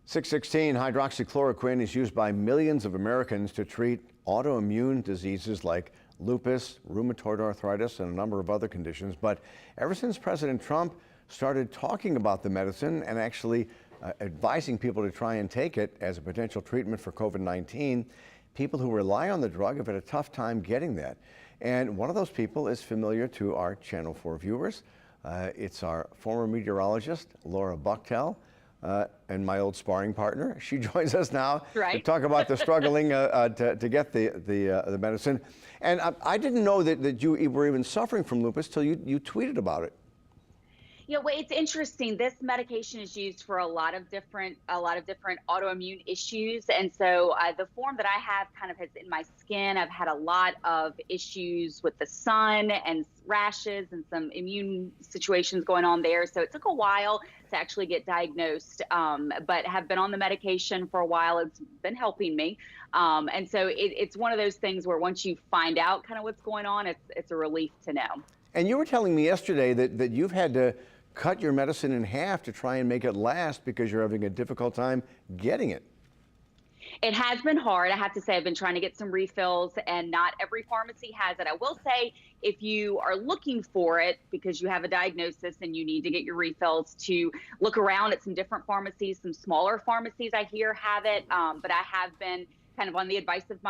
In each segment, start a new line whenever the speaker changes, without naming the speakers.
616 hydroxychloroquine is used by millions of Americans to treat autoimmune diseases like lupus, rheumatoid arthritis, and a number of other conditions. But ever since President Trump started talking about the medicine and actually advising people to try and take it as a potential treatment for COVID-19, people who rely on the drug have had a tough time getting that. And one of those people is familiar to our Channel 4 viewers. It's our former meteorologist, Laura Buchtel. And my old sparring partner. She joins us now to talk about the struggling to get the medicine. And I didn't know that you were even suffering from lupus till you tweeted about it.
Yeah, well, it's interesting. This medication is used for a lot of different autoimmune issues, and so the form that I have kind of has in my skin. I've had a lot of issues with the sun and rashes and some immune situations going on there. So it took a while to actually get diagnosed, but have been on the medication for a while. It's been helping me, and so it's one of those things where once you find out kind of what's going on, it's a relief to know.
And you were telling me yesterday that you've had to cut your medicine in half to try and make it last because you're having a difficult time getting it.
It has been hard. I have to say, I've been trying to get some refills, and not every pharmacy has it. I will say, if you are looking for it because you have a diagnosis and you need to get your refills, to look around at some different pharmacies. Some smaller pharmacies I hear have it, but I have been kind of on the advice of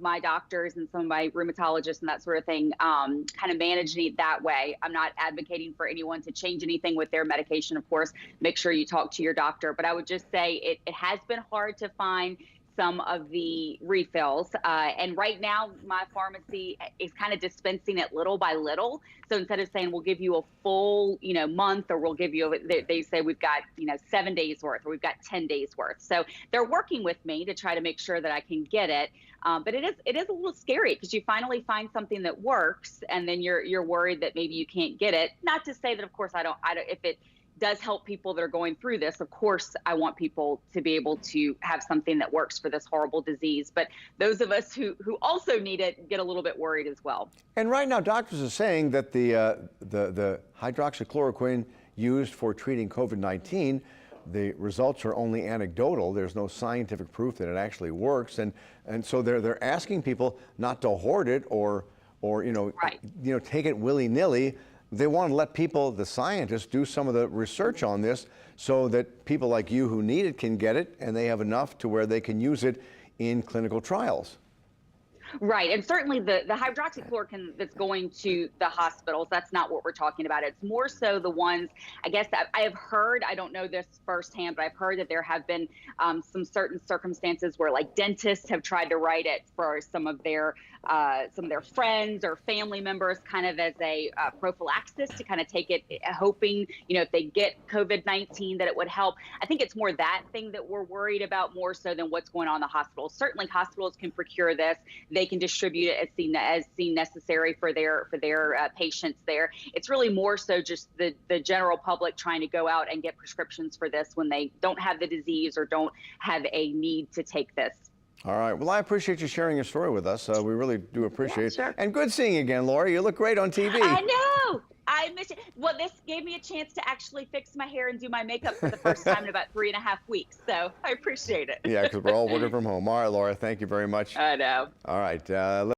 my doctors and some of my rheumatologists and that sort of thing, kind of managing it that way. I'm not advocating for anyone to change anything with their medication, of course. Make sure you talk to your doctor. But I would just say it has been hard to find some of the refills. And right now, my pharmacy is kind of dispensing it little by little. So instead of saying we'll give you a full, month, or we'll give you, they say we've got, 7 days worth, or we've got 10 days worth. So they're working with me to try to make sure that I can get it. But it is a little scary because you finally find something that works, and then you're worried that maybe you can't get it. Not to say that, of course, I don't. If it does help people that are going through this, of course, I want people to be able to have something that works for this horrible disease. But those of us who also need it get a little bit worried as well.
And right now, doctors are saying that the hydroxychloroquine used for treating COVID-19, the results are only anecdotal. There's no scientific proof that it actually works, and so they're asking people not to hoard it or take it willy-nilly. They want to let people, the scientists, do some of the research on this so that people like you who need it can get it, and they have enough to where they can use it in clinical trials.
Right, and certainly the hydroxychloroquine that's going to the hospitals, that's not what we're talking about. It's more so the ones, I guess, that I have heard, I don't know this firsthand, but I've heard that there have been some certain circumstances where, like, dentists have tried to write it for some of their friends or family members, kind of as a prophylaxis, to kind of take it, hoping, if they get COVID-19, that it would help. I think it's more that thing that we're worried about, more so than what's going on in the hospitals. Certainly hospitals can procure this. They can distribute it as seen necessary for their patients there. It's really more so just the general public trying to go out and get prescriptions for this when they don't have the disease or don't have a need to take this.
All right. Well, I appreciate you sharing your story with us. We really do appreciate it.
Sure.
And good seeing you again, Laura. You look great on TV.
I know. I miss it. Well, this gave me a chance to actually fix my hair and do my makeup for the first time in about 3.5 weeks. So I appreciate it.
Yeah, because we're all working from home. All right, Laura, thank you very much.
I know.
All right.